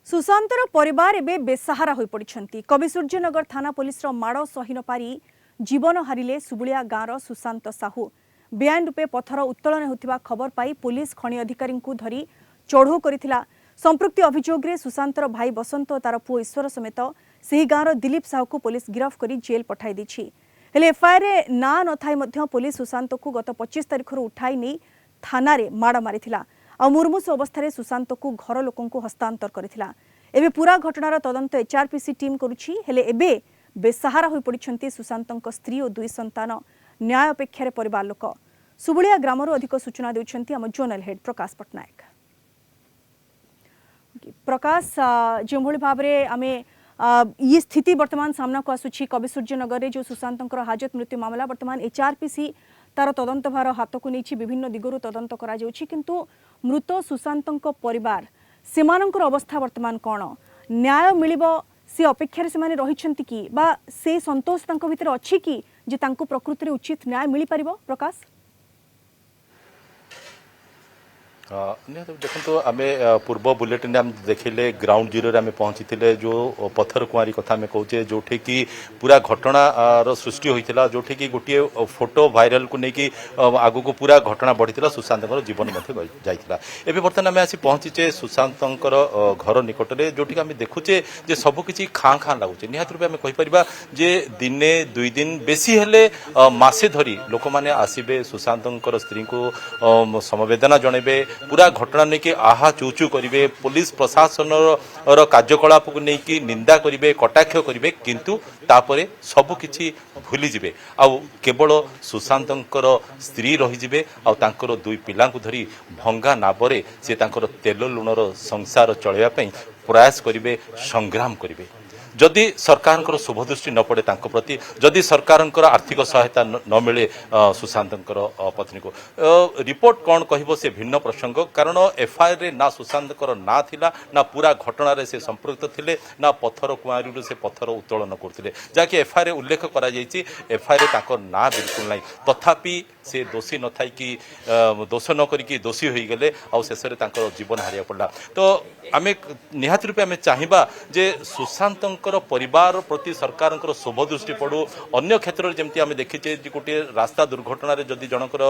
सुशांतर परिवार एबे बेसहारा होई पड़िछंती। कवि सूर्यनगर थाना पुलिस माड़ सही न पारी जीवन हारिले सुबुलिया गाँवर सुशांत साहू। बेआईन रूपे पत्थर उत्तोलन होतिबा खबर पाई पुलिस खनि अधिकारी धरी चढ़ऊ करिथिला। संपृक्ति अभियोग रे सुशांतर भाई बसंत और तार पुओ ईश्वर समेत सेही गाँवर दिलीप साहू को पुलिस गिरफ करी जेल पठाई दैछि। हेले एफआईआर ना नथाई मध्य पुलिस सुशांत को गत 25 तारिख उठाई नहीं थाना रे माड़ मारिथिला। आ मुर्मुष अवस्था सुशांत को घर लोक हस्तांतर करथिला। एबे पूरा घटनार तदंत एचआरपीसी टीम करुछि। हेले एबे बेसहारा होई पड़िछंती सुशांतक स्त्री और 2 संतान। न्याय अपेक्षा परिवार लोक। सुबुलिया ग्रामर अधिक सूचना देउछंती हम जोनल हेड प्रकाश पटनायक। प्रकाश जो भाव में आम ये स्थिति वर्तमान सामना को आसुछि कवि सूर्यनगर रे जो सुशांतकर हाजत मृत्यु मामला वर्तमान एचआरपीसी तार तदंत भार हाथ को नहीं विभिन्न दिगरु तदंत करा जाउछि। किंतु मृत सुशांतक परिवार सेमानंकर अवस्था वर्तमान कौन न्याय मिलिबो से अपेक्षा से माने रहिछंती कि बा से संतोष तांको भितर अछि कि जे तांको प्रकृति रे उचित न्याय मिली परिबो? प्रकाश देखो आम पूर्व बुलेटिन आम देखिले ग्राउंड जीरो आम पहुंची जो पत्थर कुआरी कथा आम कहे जो कि पूरा घटनार सृष्टि होता जो कि गोटे फोटो भाइराल को लेकिन आग को पूरा घटना बढ़ी सुशांत जीवन जाता। एवं बर्तमान आम आसी पहुंचीचे सुशांत घर निकट में जोटि आम देखुचे जे सबकि खाँ खाँ लगुचे। निहत रूपे आम कहीपर जे दिने 2 दिन बेसी हेले मासे धरी लोक मैंने आसबे सुशांत स्त्री को समवेदना जनइबे पूरा घटना नहीं कि आहा चूचू करेंगे पुलिस प्रशासन कार्यकलाप को लेकिन निंदा करेंगे कटाक्ष करेंगे किंतु तापरे सबकि भूली जिवे आउ केवल सुशांतर स्त्री रहीजे आउर 2 पिला धरी भंगा नाबरे से तेल लुणर संसार चलैया प्रयास करेंगे संग्राम करेंगे। जदि सरकार शुभदृष्टि न पड़े प्रति जदि सरकार आर्थिक सहायता न मिले सुशांत पत्नी को रिपोर्ट कौन कह से भिन्न प्रसंग कारण एफआईआर ना सुशांत ना थिला ना पूरा घटना से संपृक्त थिले ना पत्थर कुआरी से पत्थर उत्तोलन करते जहाँकि एफआईआर उल्लेख कर एफआईआर ना बिल्कुल ना तथापि से दोषी न था कि दोष न करी दोषी हो गले आ शेष में जीवन हारिया पड़ा। तो आम निहाती रूपे आम चाहिए जे सुशांत परिवार प्रति सरकार शुभदृष्टि पड़ू। अन्य क्षेत्र में जमी आम देखीचे गोटे रास्ता दुर्घटना जदि जनकर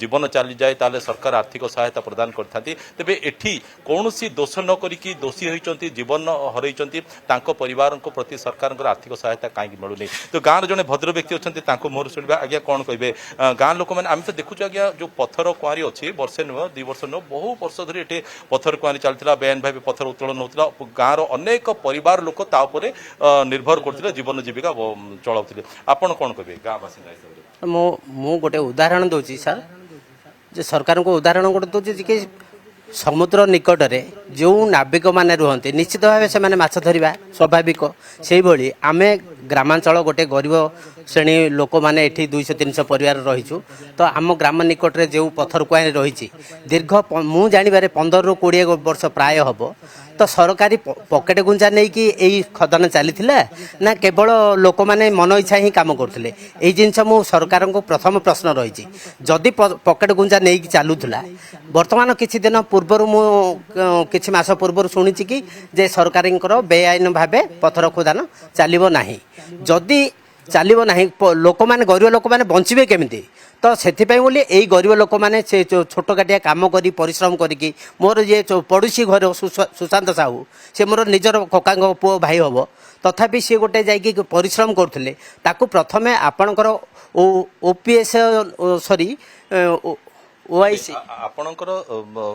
जीवन चली जाए ताले सरकार आर्थिक सहायता प्रदान करथांती तेबे एठी कौनसी दोष न करी दोषी होइचंती जीवन हरइचंती तांको परिवार को प्रति सरकार आर्थिक सहायता कहीं मिलूनी। तो गाँव जड़े भद्र व्यक्ति अच्छा मुहर शुणा आज्ञा कौन कहे गाँव लोक मैंने आम तो देखुଛୁ आज्ञा जो पत्थर कुआरी अच्छी वर्षे नुह 2 वर्ष नुह बहु वर्ष धरी ये पत्थर कुआरी चलता बेआईन भाव पत्थर उत्तोलन होता गाँव अनेक परिवार लोक ताऊपर निर्भर करते जीवन जीविका चलाउते आपण कौन कहे गाँव बासिंदा हिसाब मु गोटे उदाहरण दूसरी सर जे सरकार को उदाहरण गोटे दूसरी कि समुद्र निकट में जो नाविक मैंने रुहति निश्चित भाव से माछ धरवा स्वाभाविक से भाई आम ग्रामांचल गोटे गरीब श्रेणी लोक मैंने ये 200-300 परिवार रहीचु। तो आम ग्राम निकट में जो पत्थर कुआरी रही दीर्घ मु जानवर 15-20 वर्ष प्राय हम तो सरकारी पकेट गुंजा नहीं कि यही खदन चली ना केवल लोक मैंने मन इच्छा ही काम करते यही जिनस मु सरकार को प्रथम प्रश्न रही जदि पकेट गुंजा नहीं कि चलूला वर्तमान किसी दिन पूर्वर मु किछि मास पूर्व शुणी कि जे सरकार बेआईन भाव पत्थर खोदान चलो ना जदि चलो ना लोक मैंने गरीब लोक मैंने बचे केमिति तो से बोली यही गरीब लोक मैंने से छोट काटिया कम कर परिश्रम करी मोर ये पड़ोशी घर सुशांत साहू से मोर निजर कका पुओ भाई हम तथापि सी गोटे जाकि परिश्रम करते प्रथमे आपणकर ओपीएस सॉरी ओआईसी आपणकर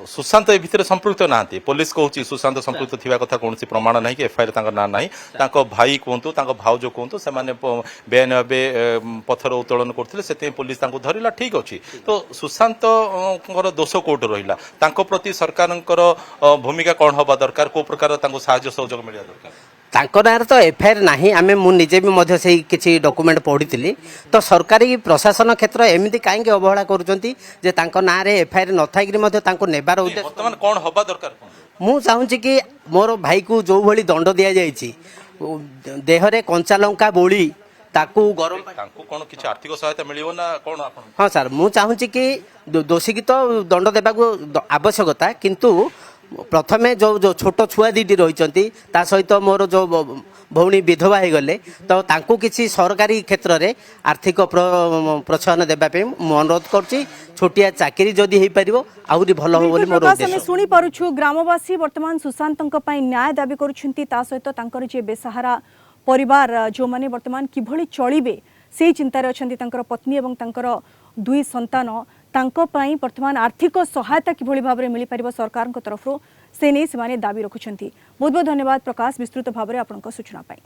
सुशांत ए भितर संपृक्त ना पुलिस कहूँ सुशांत संपृक्त थिबा कथा कौन प्रमाण ना कि एफआईआर ना ना भाई कहतु भाउज कहतु से बेआईन भाव पत्थर उत्तोलन करते से पुलिस धरला ठीक अच्छे। तो सुशांत दोष कौट रहा प्रति सरकार भूमिका कौन हवा दरकार को प्रकार साहाय्य सहयोग मिलवा दरकार तांको नार तो एफआईआर नहीं आम मुझे भी से किसी डॉक्यूमेंट पढ़ी तो सरकारी प्रशासन क्षेत्र एमती कहीं अवहेला कर ना एफआईआर न था नेबार वर्तमान कौन हवा दरकार मु चाहूँगी कि मोर भाई को जो भली दंड दि जाइए देहरे कंचा लंका बोली ताकू गरम कौन किसी आर्थिक सहायता मिलियो ना कौन हाँ सर मु चाहूँगी कि दोषी की तो दंड देवा आवश्यकता किंतु प्रथमे जो जो छोट छुआ दीटी रही सहित मोर जो भौणी विधवा हो गले तो तांकू किसी सरकारी क्षेत्र में आर्थिक प्रोत्साहन देवाई अनुरोध करुँची छोटिया चाकरी जदि हो पार आहरी भल हो बोली मोर उद्देश्य। शुणी पारुछु ग्रामवासी वर्तमान सुशांत न्याय दाबी करुछंती ता सहित तांकर जे बेसहारा परिवार जो माने वर्तमान किभଳି चलिबे से चिंतार अछंती तांकर पत्नी एवं तांकर दुई संतान तांको पई वर्तमान आर्थिक सहायता किभଳି भाबरे मिली परिबो सरकार तरफ से नहीं से दाबी रखुछंती। बहुत बहुत धन्यवाद प्रकाश विस्तृत भाबरे आपनका सूचना पाई।